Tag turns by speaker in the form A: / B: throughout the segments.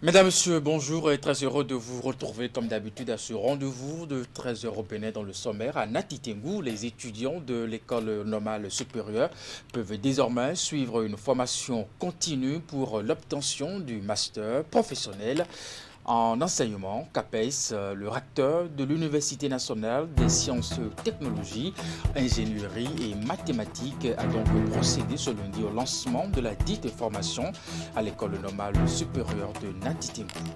A: Mesdames, Messieurs, bonjour et très heureux de vous retrouver comme d'habitude à ce rendez-vous de 13h au Bénin dans le sommaire. À Nati Tengou, les étudiants de l'école normale supérieure peuvent désormais suivre une formation continue pour l'obtention du master professionnel en enseignement. CAPES, le recteur de l'Université nationale des sciences, technologies, ingénierie et mathématiques, a donc procédé ce lundi au lancement de la dite formation à l'école normale supérieure de Nati Tengou.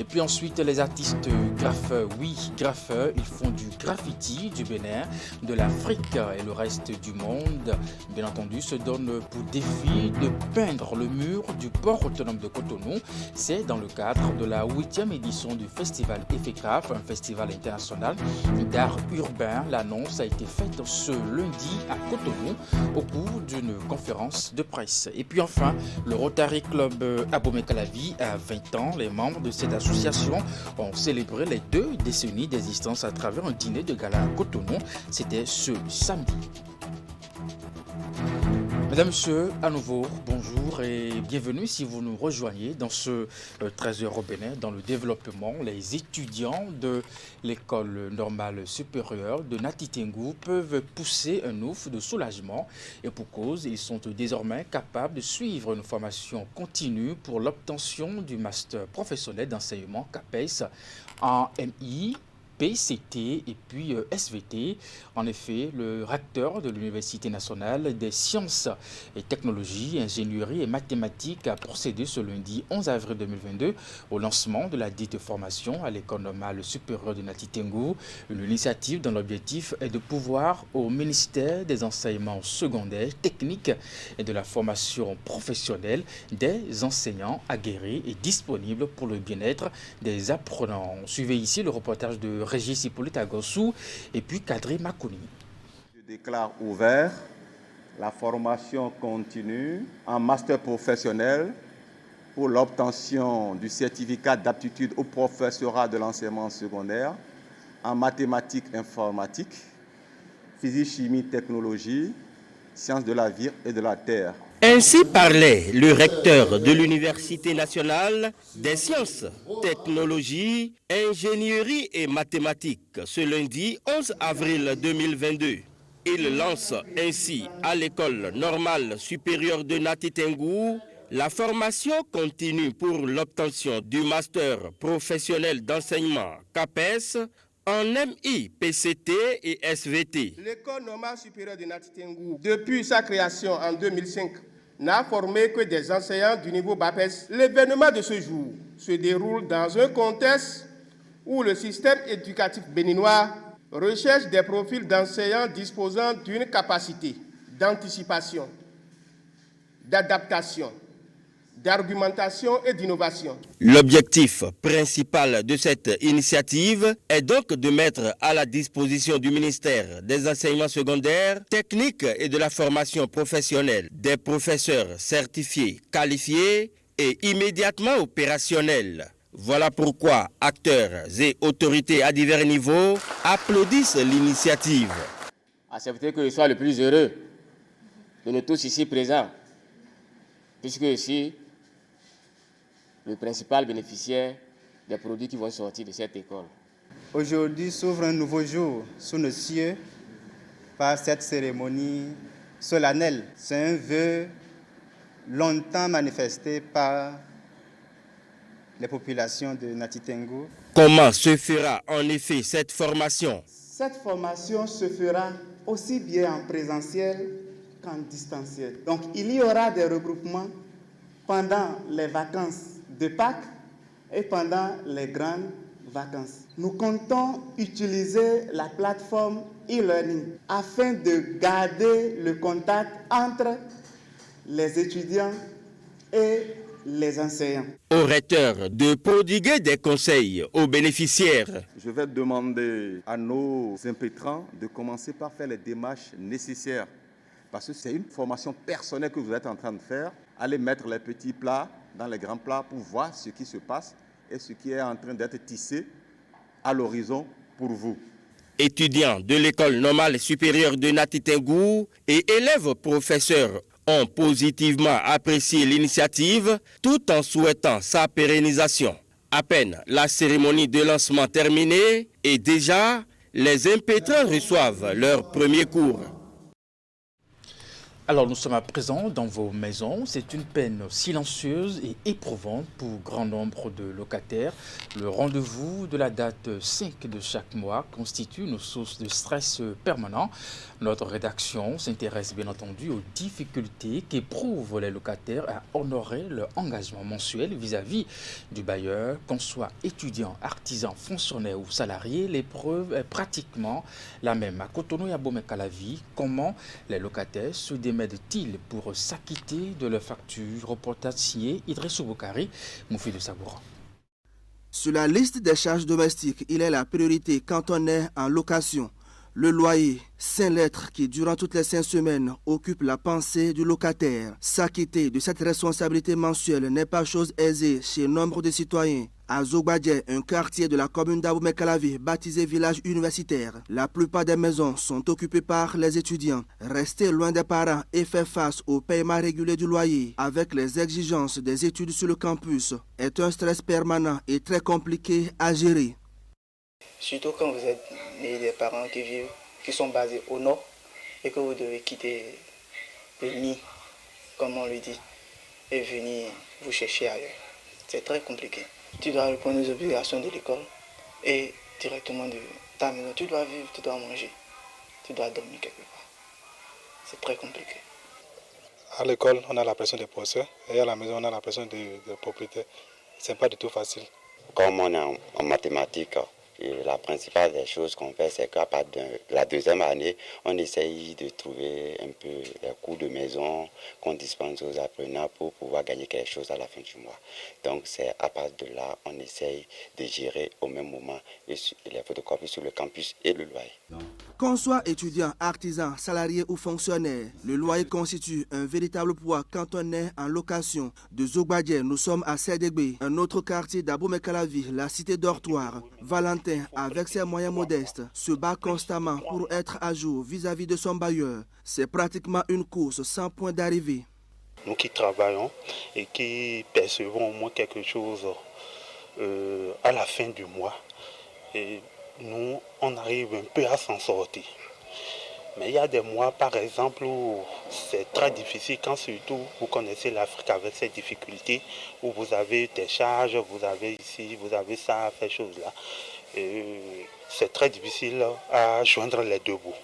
A: Et puis ensuite, les artistes graffeurs, oui, graffeurs, ils font du graffiti du Bénin, de l'Afrique et le reste du monde. Bien entendu, se donnent pour défi de peindre le mur du port autonome de Cotonou. C'est dans le cadre de la 8e édition du festival EFECRAF, un festival international d'art urbain. L'annonce a été faite ce lundi à Cotonou au cours d'une conférence de presse. Et puis enfin, le Rotary Club Abomey-Calavi a 20 ans. Les membres de cette association ont célébré les 2 décennies d'existence à travers un dîner de gala à Cotonou. C'était ce samedi. Mesdames, Messieurs, à nouveau, bonjour et bienvenue si vous nous rejoignez dans ce 13h au Bénin, dans le développement. Les étudiants de l'école normale supérieure de Nati Tengou peuvent pousser un ouf de soulagement et pour cause, ils sont désormais capables de suivre une formation continue pour l'obtention du master professionnel d'enseignement CAPES en MI, PCT et puis SVT. En effet, le recteur de l'Université nationale des sciences et technologies, ingénierie et mathématiques a procédé ce lundi 11 avril 2022 au lancement de la dite formation à l'école normale supérieure de Nati Tengou. Une initiative dont l'objectif est de pouvoir au ministère des enseignements secondaires, techniques et de la formation professionnelle des enseignants aguerris et disponibles pour le bien-être des apprenants. Suivez ici le reportage de Régis Hippolyte Agossou et puis Kadri Makouni.
B: Je déclare ouvert la formation continue en master professionnel pour l'obtention du certificat d'aptitude au professorat de l'enseignement secondaire en mathématiques informatiques, physique, chimie, technologie, sciences de la vie et de la terre.
C: Ainsi parlait le recteur de l'Université nationale des sciences, technologies, ingénierie et mathématiques ce lundi 11 avril 2022. Il lance ainsi à l'école normale supérieure de Nati Tengou la formation continue pour l'obtention du master professionnel d'enseignement CAPES en MI, PCT et SVT.
D: L'école normale supérieure de Nati Tengou, depuis sa création en 2005, n'a formé que des enseignants du niveau BAPES. L'événement de ce jour se déroule dans un contexte où le système éducatif béninois recherche des profils d'enseignants disposant d'une capacité d'anticipation, d'adaptation, d'argumentation et d'innovation.
C: L'objectif principal de cette initiative est donc de mettre à la disposition du ministère des enseignements secondaires, techniques et de la formation professionnelle des professeurs certifiés, qualifiés et immédiatement opérationnels. Voilà pourquoi acteurs et autorités à divers niveaux applaudissent l'initiative.
E: Acceptez que je sois le plus heureux de nous tous ici présents, puisque ici, le principal bénéficiaire des produits qui vont sortir de cette école.
F: Aujourd'hui s'ouvre un nouveau jour sous nos cieux par cette cérémonie solennelle. C'est un vœu longtemps manifesté par les populations de Nati Tengou.
C: Comment se fera en effet cette formation?
F: Cette formation se fera aussi bien en présentiel qu'en distanciel. Donc il y aura des regroupements pendant les vacances de Pâques et pendant les grandes vacances. Nous comptons utiliser la plateforme e-learning afin de garder le contact entre les étudiants et les enseignants.
C: Au recteur de prodiguer des conseils aux bénéficiaires.
B: Je vais demander à nos impétrants de commencer par faire les démarches nécessaires parce que c'est une formation personnelle que vous êtes en train de faire. Allez mettre les petits plats dans les grands plats pour voir ce qui se passe et ce qui est en train d'être tissé à l'horizon pour vous.
C: Étudiants de l'école normale supérieure de Nati Tengou et élèves professeurs ont positivement apprécié l'initiative tout en souhaitant sa pérennisation. À peine la cérémonie de lancement terminée et déjà les impétrants reçoivent leur premier cours.
A: Alors nous sommes à présent dans vos maisons. C'est une peine silencieuse et éprouvante pour grand nombre de locataires. Le rendez-vous de la date 5 de chaque mois constitue une source de stress permanent. Notre rédaction s'intéresse bien entendu aux difficultés qu'éprouvent les locataires à honorer leur engagement mensuel vis-à-vis du bailleur. Qu'on soit étudiant, artisan, fonctionnaire ou salarié, l'épreuve est pratiquement la même. À Cotonou et à Bomey-Calavi, comment les locataires se démènent-ils pour s'acquitter de leurs factures? Reportage signé Idrissou Boukari, Moufi de Sabouran.
G: Sur la liste des charges domestiques, il est la priorité quand on est en location. Le loyer, 5 lettres qui, durant toutes les 5 semaines, occupe la pensée du locataire. S'acquitter de cette responsabilité mensuelle n'est pas chose aisée chez nombre de citoyens. À Zogbadje, un quartier de la commune d'Abomey-Calavi, baptisé village universitaire, la plupart des maisons sont occupées par les étudiants. Rester loin des parents et faire face au paiement régulier du loyer avec les exigences des études sur le campus est un stress permanent et très compliqué à gérer.
H: Surtout quand vous êtes des parents qui sont basés au nord et que vous devez quitter le nid, comme on le dit, et venir vous chercher ailleurs. C'est très compliqué. Tu dois répondre aux obligations de l'école et directement de ta maison. Tu dois vivre, tu dois manger, tu dois dormir quelque part. C'est très compliqué.
I: À l'école, on a la pression des professeurs et à la maison, on a la pression des propriétaires. Ce n'est pas du tout facile.
J: Comme on est en mathématiques, et la principale des choses qu'on fait, c'est qu'à partir de la deuxième année, on essaye de trouver un peu les cours de maison qu'on dispense aux apprenants pour pouvoir gagner quelque chose à la fin du mois. Donc c'est à partir de là, on essaye de gérer au même moment les photocopies sur le campus et le loyer.
G: Qu'on soit étudiant, artisan, salarié ou fonctionnaire, le loyer constitue un véritable poids quand on est en location. De Zogbadje, nous sommes à Sédégbé, un autre quartier d'Abomey-Calavi, la cité dortoir. Valentin, avec ses moyens modestes, se bat constamment pour être à jour vis-à-vis de son bailleur. C'est pratiquement une course sans point d'arrivée.
K: Nous qui travaillons et qui percevons au moins quelque chose à la fin du mois, et nous, on arrive un peu à s'en sortir. Mais il y a des mois, par exemple, où c'est très difficile, quand surtout vous connaissez l'Afrique avec ses difficultés, où vous avez des charges, vous avez ici, vous avez ça, ces choses-là. C'est très difficile à joindre les deux bouts.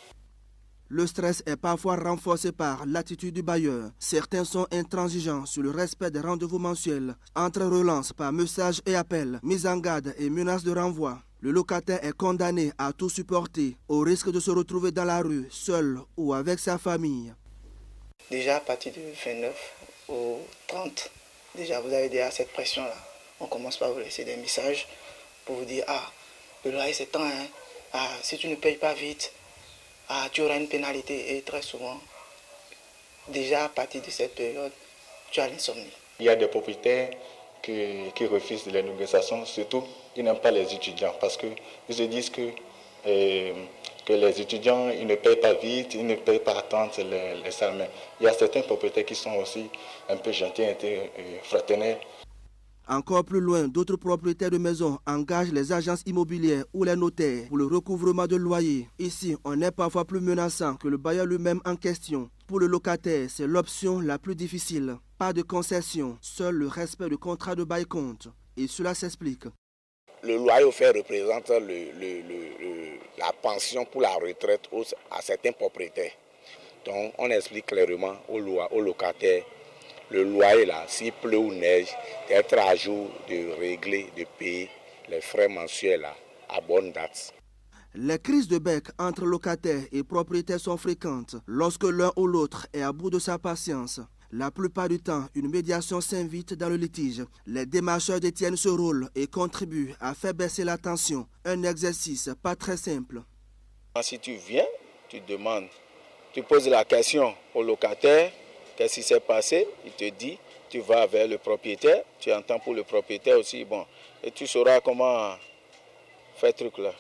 G: Le stress est parfois renforcé par l'attitude du bailleur. Certains sont intransigeants sur le respect des rendez-vous mensuels, entre relances par messages et appels, mise en garde et menaces de renvoi. Le locataire est condamné à tout supporter, au risque de se retrouver dans la rue, seul ou avec sa famille.
H: Déjà à partir du 29 au 30, déjà vous avez déjà cette pression-là. On commence par vous laisser des messages pour vous dire « Ah, le loyer c'est temps, hein. Ah, si tu ne payes pas vite, ah, tu auras une pénalité. » Et très souvent, déjà à partir de cette période, tu as l'insomnie.
I: Il y a des propriétaires qui refusent les négociations, surtout ils n'aiment pas les étudiants parce qu'ils se disent que les étudiants ils ne payent pas vite, ils ne payent pas à temps les salaires. Il y a certains propriétaires qui sont aussi un peu gentils et fraternels.
G: Encore plus loin, d'autres propriétaires de maisons engagent les agences immobilières ou les notaires pour le recouvrement de loyers. Ici, on est parfois plus menaçant que le bailleur lui-même en question. Pour le locataire, c'est l'option la plus difficile. Pas de concession, seul le respect du contrat de bail compte. Et cela s'explique.
L: Le loyer offert représente la pension pour la retraite à certains propriétaires. Donc on explique clairement aux locataires, le loyer là, s'il pleut ou neige, d'être à jour, de régler, de payer les frais mensuels là, à bonne date.
G: Les crises de bec entre locataires et propriétaires sont fréquentes lorsque l'un ou l'autre est à bout de sa patience. La plupart du temps, une médiation s'invite dans le litige. Les démarcheurs détiennent ce rôle et contribuent à faire baisser la tension. Un exercice pas très simple.
L: Si tu viens, tu demandes, tu poses la question au locataire, qu'est-ce qui s'est passé? Il te dit, tu vas vers le propriétaire, tu entends pour le propriétaire aussi, bon, et tu sauras comment faire ce truc là.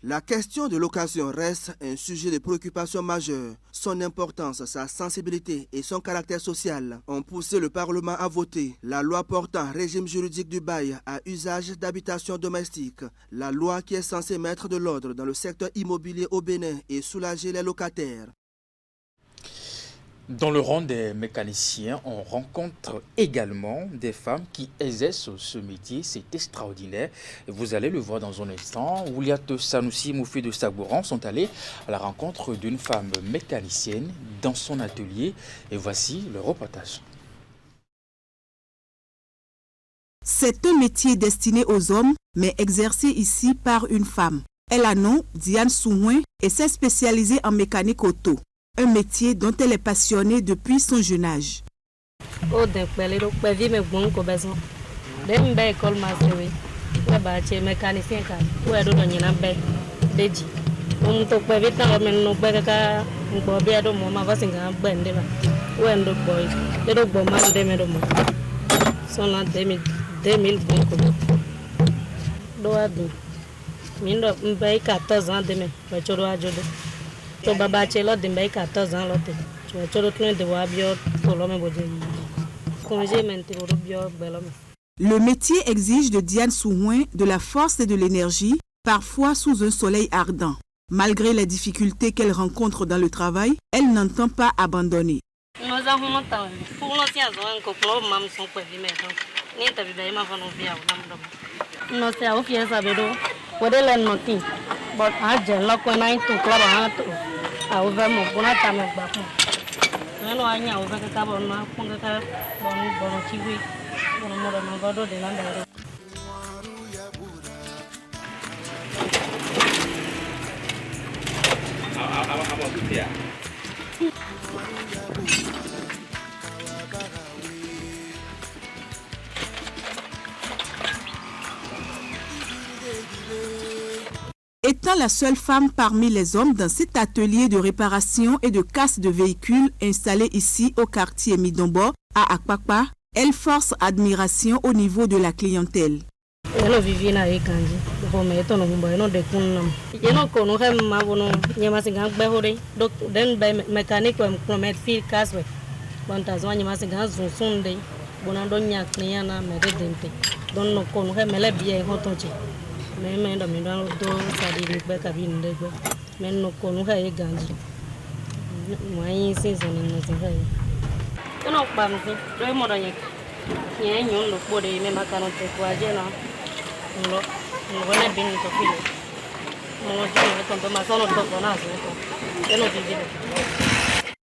G: La question de location reste un sujet de préoccupation majeure. Son importance, sa sensibilité et son caractère social ont poussé le Parlement à voter la loi portant régime juridique du bail à usage d'habitation domestique. La loi qui est censée mettre de l'ordre dans le secteur immobilier au Bénin et soulager les locataires.
A: Dans le rang des mécaniciens, on rencontre également des femmes qui exercent ce métier. C'est extraordinaire. Vous allez le voir dans un instant. Ouliat Sanoussi, Moufi de Sabouran sont allés à la rencontre d'une femme mécanicienne dans son atelier. Et voici le reportage.
M: C'est un métier destiné aux hommes, mais exercé ici par une femme. Elle a nom Diane Souhouin et s'est spécialisée en mécanique auto. Un métier dont elle est passionnée depuis son jeune âge. Le métier exige de Diane Souhouin de la force et de l'énergie, parfois sous un soleil ardent. Malgré les difficultés qu'elle rencontre dans le travail, elle n'entend pas abandonner. Étant la seule femme parmi les hommes dans cet atelier de réparation et de casse de véhicules installé ici au quartier Midombo, à Akpakpa, elle force admiration au niveau de la clientèle.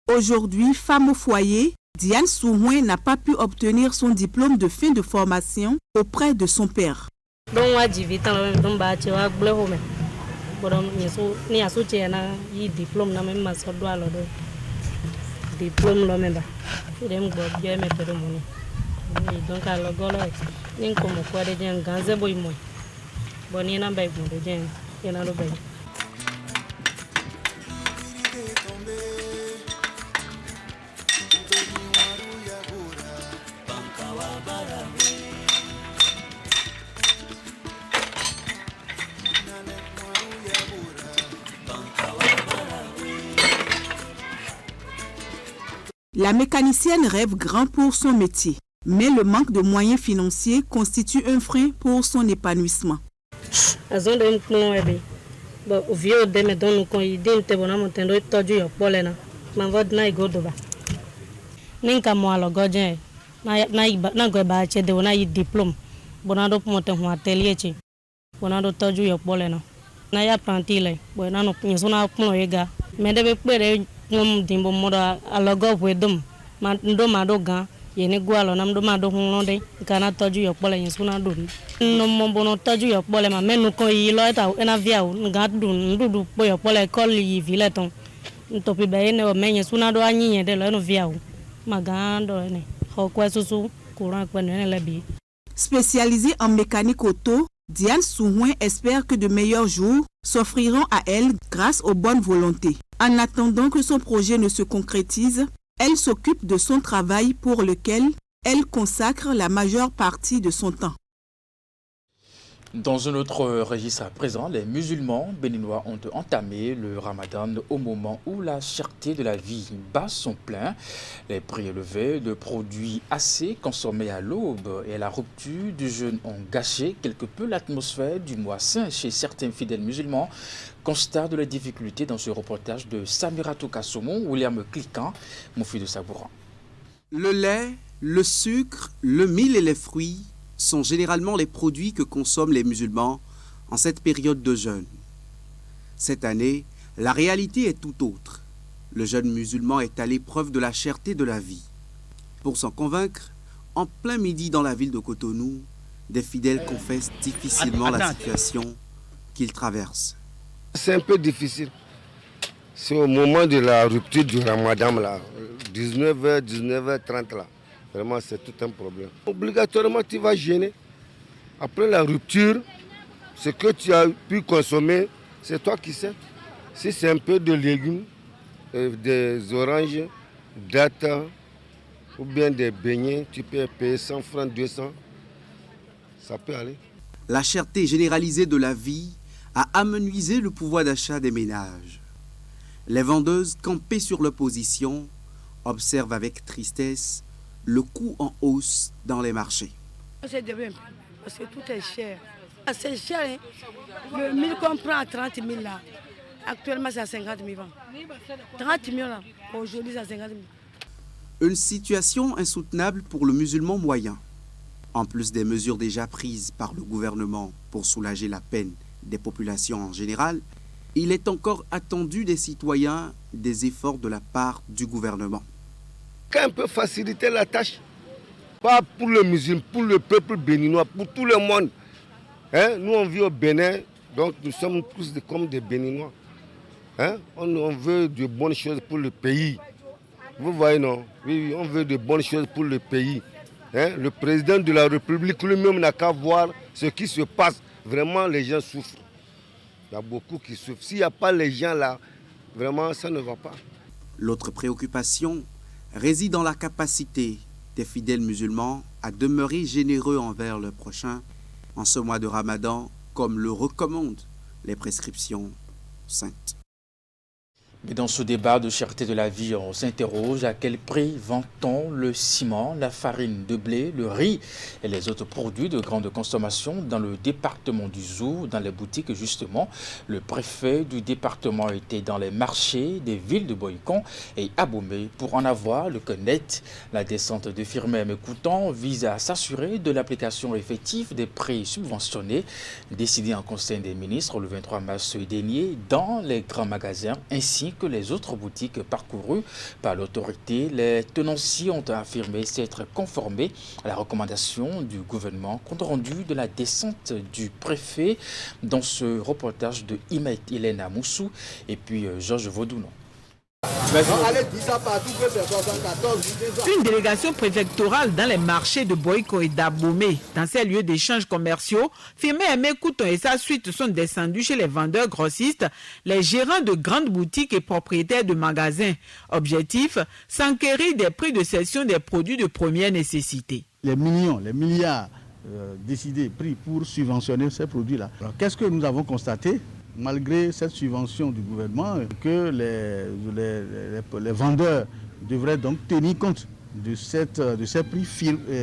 M: Aujourd'hui, femme au foyer, Diane Souhouin n'a pas pu obtenir son diplôme de fin de formation auprès de son père. La mécanicienne rêve grand pour son métier, mais le manque de moyens financiers constitue un frein pour son épanouissement. Spécialisée en mécanique auto, Diane Souhouin espère que de meilleurs jours s'offriront à elle grâce aux bonnes volontés. En attendant que son projet ne se concrétise, elle s'occupe de son travail pour lequel elle consacre la majeure partie de son temps.
A: Dans un autre registre à présent, les musulmans béninois ont entamé le ramadan au moment où la cherté de la vie bat son plein. Les prix élevés de produits assez consommés à l'aube et la rupture du jeûne ont gâché quelque peu l'atmosphère du mois saint chez certains fidèles musulmans. Constat de la difficulté dans ce reportage de Samiratou Kassoumou, William Cliquant, Moufi de Sabouran.
N: Le lait, le sucre, le mil et les fruits sont généralement les produits que consomment les musulmans en cette période de jeûne. Cette année, la réalité est tout autre. Le jeune musulman est à l'épreuve de la cherté de la vie. Pour s'en convaincre, en plein midi dans la ville de Cotonou, des fidèles confessent difficilement la situation qu'ils traversent.
O: C'est un peu difficile. C'est au moment de la rupture du ramadan, là, 19h, 19h30 là. Vraiment, c'est tout un problème. Obligatoirement, tu vas gêner. Après la rupture, ce que tu as pu consommer, c'est toi qui sais. Si c'est un peu de légumes, des oranges, dattes, ou bien des beignets, tu peux payer 100 francs, 200. Ça peut aller.
N: La cherté généralisée de la vie a amenuisé le pouvoir d'achat des ménages. Les vendeuses campées sur leur position observent avec tristesse le coût en hausse dans les marchés.
P: C'est de même, parce que tout est cher. C'est cher, hein? Le 1000 qu'on prend à 30 000 là, actuellement c'est à 50 000 francs. 30 000 là, aujourd'hui c'est à 50 000.
N: Une situation insoutenable pour le musulman moyen. En plus des mesures déjà prises par le gouvernement pour soulager la peine des populations en général, il est encore attendu des citoyens des efforts de la part du gouvernement.
O: Qu'on peut faciliter la tâche, pas pour le musulman, pour le peuple béninois, pour tout le monde. Hein? Nous on vit au Bénin, donc nous sommes tous comme des Béninois. Hein? On veut de bonnes choses pour le pays. Vous voyez, non? Oui, on veut de bonnes choses pour le pays. Hein? Le président de la République lui-même n'a qu'à voir ce qui se passe. Vraiment, les gens souffrent. Il y a beaucoup qui souffrent. S'il n'y a pas les gens là, vraiment, ça ne va pas.
N: L'autre préoccupation réside dans la capacité des fidèles musulmans à demeurer généreux envers leurs prochains en ce mois de Ramadan, comme le recommandent les prescriptions saintes.
A: Mais dans ce débat de cherté de la vie, on s'interroge à quel prix vend-on le ciment, la farine de blé, le riz et les autres produits de grande consommation dans le département du Zou, dans les boutiques justement. Le préfet du département était dans les marchés des villes de Boycon et Abomey pour en avoir le net. La descente de Firmin Mekoutan vise à s'assurer de l'application effective des prix subventionnés décidés en Conseil des ministres le 23 mars dernier dans les grands magasins ainsi que les autres boutiques parcourues par l'autorité. Les tenanciers ont affirmé s'être conformés à la recommandation du gouvernement. Compte rendu de la descente du préfet dans ce reportage de Imet Hélène Moussou et puis Georges Vaudounon.
Q: Une délégation préfectorale dans les marchés de Boyko et d'Abomey, dans ces lieux d'échanges commerciaux, Firmin Aimé Couton et sa suite sont descendus chez les vendeurs grossistes, les gérants de grandes boutiques et propriétaires de magasins. Objectif, s'enquérir des prix de cession des produits de première nécessité.
R: Les millions, les milliards décidés, pris pour subventionner ces produits-là. Alors qu'est-ce que nous avons constaté ? Malgré cette subvention du gouvernement, que les vendeurs devraient donc tenir compte de ces prix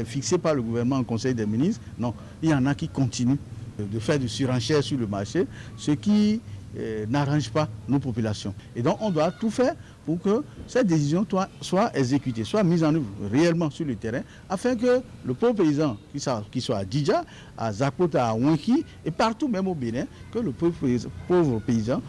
R: fixés par le gouvernement en Conseil des ministres. Non, il y en a qui continuent de faire du surenchère sur le marché, ce qui n'arrange pas nos populations. Et donc on doit tout faire pour que cette décision soit exécutée, soit mise en œuvre réellement sur le terrain, afin que le pauvre paysan, qui soit à Djidja, à Zakota, à Ouenki, et partout même au Bénin, que le pauvre paysan,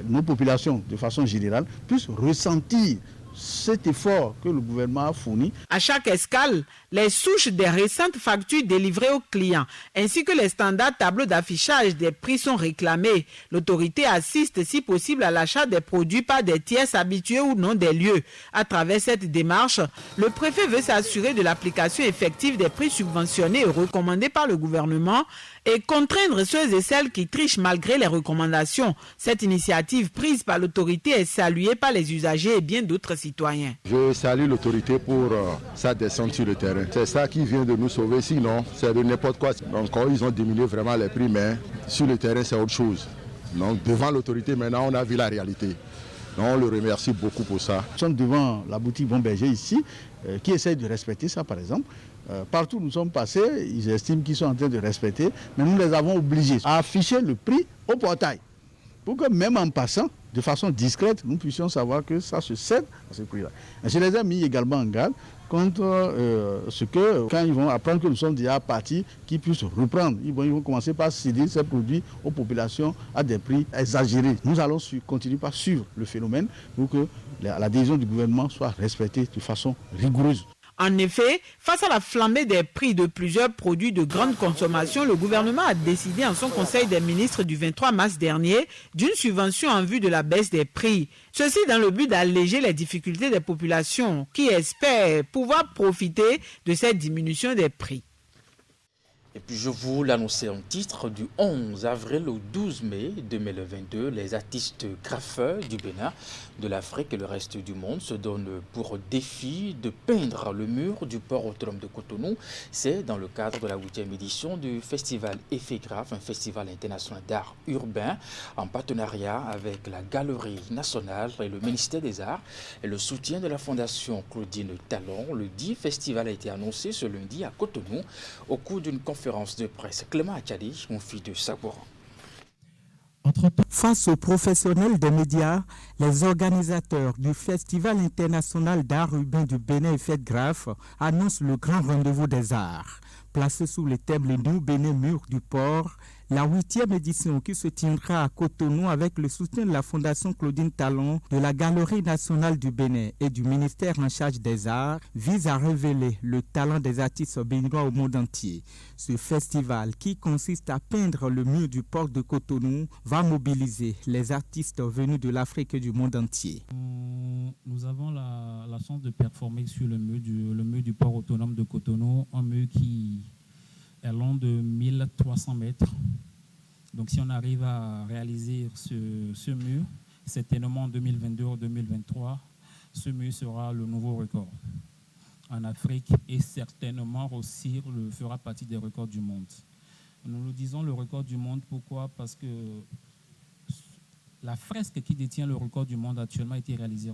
R: nos populations de façon générale, puissent ressentir cet effort que le gouvernement a fourni.
Q: À chaque escale, les souches des récentes factures délivrées aux clients ainsi que les standards tableaux d'affichage des prix sont réclamés. L'autorité assiste si possible à l'achat des produits par des tiers habitués ou non des lieux. À travers cette démarche, le préfet veut s'assurer de l'application effective des prix subventionnés et recommandés par le gouvernement et contraindre ceux et celles qui trichent malgré les recommandations. Cette initiative prise par l'autorité est saluée par les usagers et bien d'autres citoyens.
S: Je salue l'autorité pour sa descente sur le terrain. C'est ça qui vient de nous sauver, sinon c'est de n'importe quoi. Donc ils ont diminué vraiment les prix, mais sur le terrain c'est autre chose. Donc devant l'autorité maintenant on a vu la réalité. Donc on le remercie beaucoup pour ça.
R: Nous sommes devant la boutique Bon Berger ici, qui essaie de respecter ça par exemple. Partout où nous sommes passés, ils estiment qu'ils sont en train de respecter, mais nous les avons obligés à afficher le prix au portail, pour que même en passant, de façon discrète, nous puissions savoir que ça se cède à ce prix-là. Je les ai mis également en garde contre ce que, quand ils vont apprendre que nous sommes déjà partis, qu'ils puissent reprendre. Ils vont commencer par céder ces produits aux populations à des prix exagérés. Nous allons continuer par suivre le phénomène pour que la décision du gouvernement soit respectée de façon rigoureuse.
Q: En effet, face à la flambée des prix de plusieurs produits de grande consommation, le gouvernement a décidé en son conseil des ministres du 23 mars dernier d'une subvention en vue de la baisse des prix. Ceci dans le but d'alléger les difficultés des populations qui espèrent pouvoir profiter de cette diminution des prix.
A: Et puis je vous l'annonçais en titre, du 11 avril au 12 mai 2022, les artistes graffeurs du Bénin, de l'Afrique et le reste du monde se donnent pour défi de peindre le mur du port autonome de Cotonou. C'est dans le cadre de la 8e édition du festival Effegraph, un festival international d'art urbain en partenariat avec la Galerie nationale et le ministère des Arts et le soutien de la Fondation Claudine Talon. Le dit festival a été annoncé ce lundi à Cotonou au cours d'une conférence de presse. Clément Achadi, mon fils de Saboran.
T: Face aux professionnels des médias, les organisateurs du Festival international d'art urbain du Bénin Effegraph annoncent le grand rendez-vous des arts. Placé sous le thème Le New Bénin Mur du Port, la 8e édition qui se tiendra à Cotonou avec le soutien de la Fondation Claudine Talon, de la Galerie nationale du Bénin et du ministère en charge des arts vise à révéler le talent des artistes béninois au monde entier. Ce festival, qui consiste à peindre le mur du port de Cotonou, va mobiliser les artistes venus de l'Afrique et du monde entier.
U: Nous avons la chance de performer sur le mur du port autonome de Cotonou, un mur qui est long de 1300 mètres. Donc si on arrive à réaliser ce mur, certainement en 2022 ou 2023, ce mur sera le nouveau record en Afrique et certainement aussi fera partie des records du monde. Nous disons le record du monde, pourquoi? Parce que la fresque qui détient le record du monde actuellement a été réalisée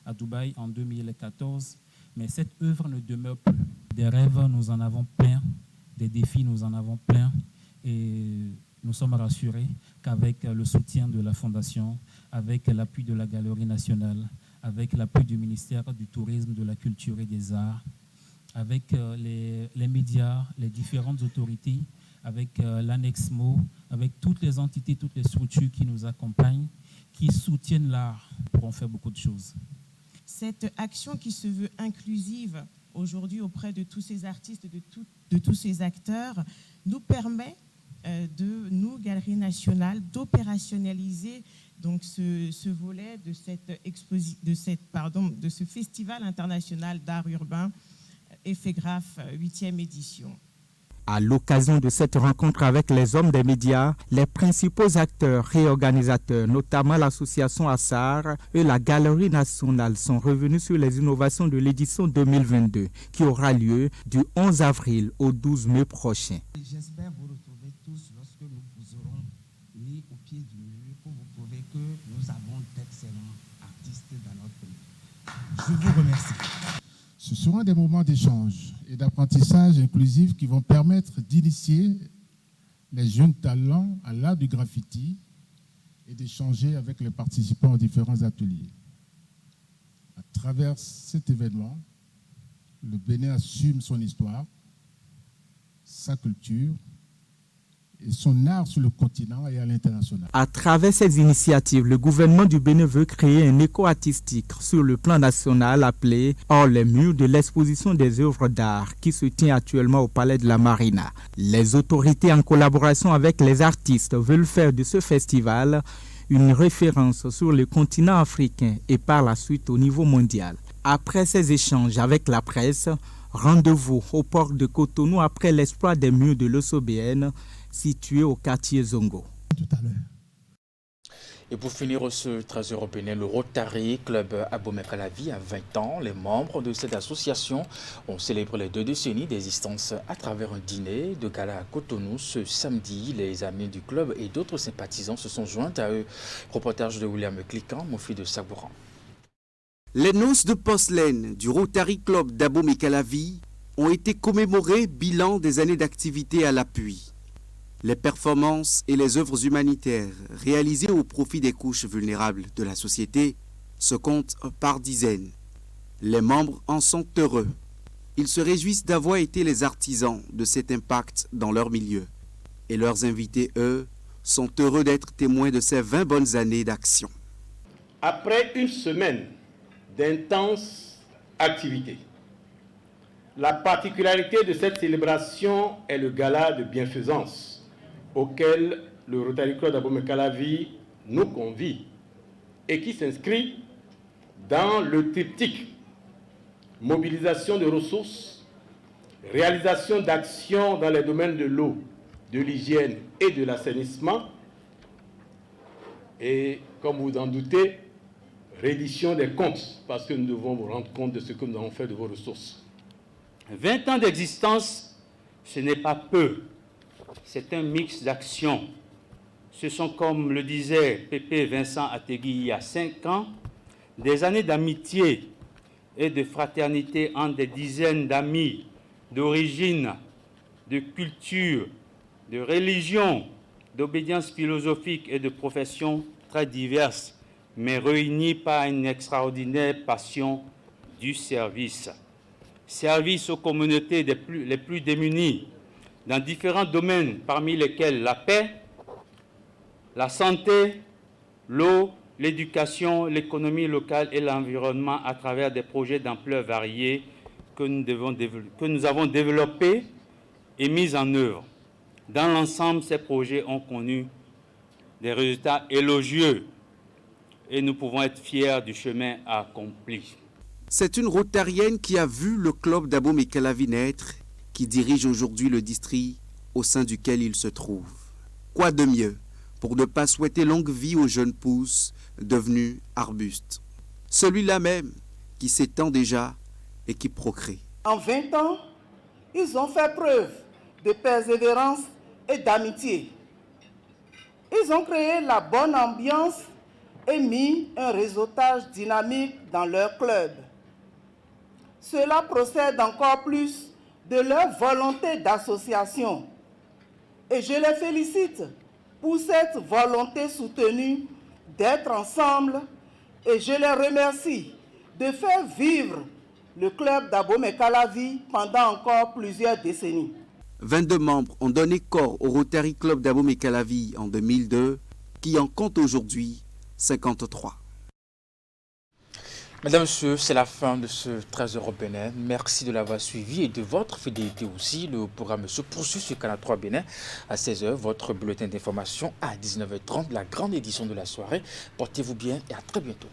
U: à Dubaï en 2014, mais cette œuvre ne demeure plus. Des rêves, nous en avons plein. Des défis, nous en avons plein et nous sommes rassurés qu'avec le soutien de la Fondation, avec l'appui de la Galerie nationale, avec l'appui du ministère du Tourisme, de la Culture et des Arts, avec les médias, les différentes autorités, avec l'ANEXMO, avec toutes les entités, toutes les structures qui nous accompagnent, qui soutiennent l'art, pourront faire beaucoup de choses.
V: Cette action qui se veut inclusive aujourd'hui auprès de tous ces artistes, de tous ces acteurs, nous permet nous, Galerie nationale, d'opérationnaliser donc ce volet de ce festival international d'art urbain Effegraph 8e édition.
T: À l'occasion de cette rencontre avec les hommes des médias, les principaux acteurs et organisateurs, notamment l'association Assar et la Galerie nationale, sont revenus sur les innovations de l'édition 2022 qui aura lieu du 11 avril au 12 mai prochain.
W: J'espère vous retrouver tous lorsque nous vous aurons mis au pied du mur pour vous prouver que nous avons d'excellents artistes dans notre pays. Je vous remercie.
X: Ce seront des moments d'échange et d'apprentissage inclusif qui vont permettre d'initier les jeunes talents à l'art du graffiti et d'échanger avec les participants aux différents ateliers. À travers cet événement, le Bénin assume son histoire, sa culture et son art sur le continent et à l'international.
T: À travers ces initiatives, le gouvernement du Bénin veut créer un éco artistique sur le plan national appelé « Hors les murs » de l'exposition des œuvres d'art qui se tient actuellement au Palais de la Marina. Les autorités, en collaboration avec les artistes, veulent faire de ce festival une référence sur le continent africain et par la suite au niveau mondial. Après ces échanges avec la presse, Rendez-vous au port de Cotonou après l'exploit des murs de l'OSOBN situé au quartier Zongo.
A: Et pour finir ce 13 européen, le Rotary Club Abomey-Calavi a 20 ans. Les membres de cette association ont célébré les 2 décennies d'existence à travers un dîner de gala à Cotonou ce samedi. Les amis du club et d'autres sympathisants se sont joints à eux. Reportage de William Cliquant, Mofi de Sabouran.
N: Les noces de porcelaine du Rotary Club d'Abomey-Calavi ont été commémorées, bilan des années d'activité à l'appui. Les performances et les œuvres humanitaires réalisées au profit des couches vulnérables de la société se comptent par dizaines. Les membres en sont heureux. Ils se réjouissent d'avoir été les artisans de cet impact dans leur milieu. Et leurs invités, eux, sont heureux d'être témoins de ces 20 bonnes années d'action.
B: Après une semaine d'intenses activités, la particularité de cette célébration est le gala de bienfaisance auquel le Rotary Club d'Abomey-Calavi nous convie et qui s'inscrit dans le triptyque mobilisation de ressources, réalisation d'actions dans les domaines de l'eau, de l'hygiène et de l'assainissement et, comme vous en doutez, reddition des comptes parce que nous devons vous rendre compte de ce que nous avons fait de vos ressources. 20 ans d'existence, ce n'est pas peu. C'est un mix d'actions. Ce sont, comme le disait Pépé Vincent Ategui il y a 5 ans, des années d'amitié et de fraternité entre des dizaines d'amis d'origine, de culture, de religion, d'obédience philosophique et de professions très diverses, mais réunis par une extraordinaire passion du service. Service aux communautés les plus démunies, dans différents domaines, parmi lesquels la paix, la santé, l'eau, l'éducation, l'économie locale et l'environnement à travers des projets d'ampleur variée que nous avons développés et mis en œuvre. Dans l'ensemble, ces projets ont connu des résultats élogieux et nous pouvons être fiers du chemin accompli.
N: C'est une rotarienne qui a vu le club d'Abomey-Calavi naître, qui dirige aujourd'hui le district au sein duquel il se trouve. Quoi de mieux pour ne pas souhaiter longue vie aux jeunes pousses devenues arbustes? Celui-là même qui s'étend déjà et qui procrée.
D: En 20 ans, ils ont fait preuve de persévérance et d'amitié. Ils ont créé la bonne ambiance et mis un réseautage dynamique dans leur club. Cela procède encore plus de leur volonté d'association. Et je les félicite pour cette volonté soutenue d'être ensemble et je les remercie de faire vivre le club d'Abomey-Calavi pendant encore plusieurs décennies.
N: 22 membres ont donné corps au Rotary Club d'Abomey-Calavi en 2002, qui en compte aujourd'hui 53.
A: Mesdames et messieurs, c'est la fin de ce 13 européen. Merci de l'avoir suivi et de votre fidélité aussi. Le programme se poursuit sur Canal 3 Bénin à 16h. Votre bulletin d'information à 19h30, la grande édition de la soirée. Portez-vous bien et à très bientôt.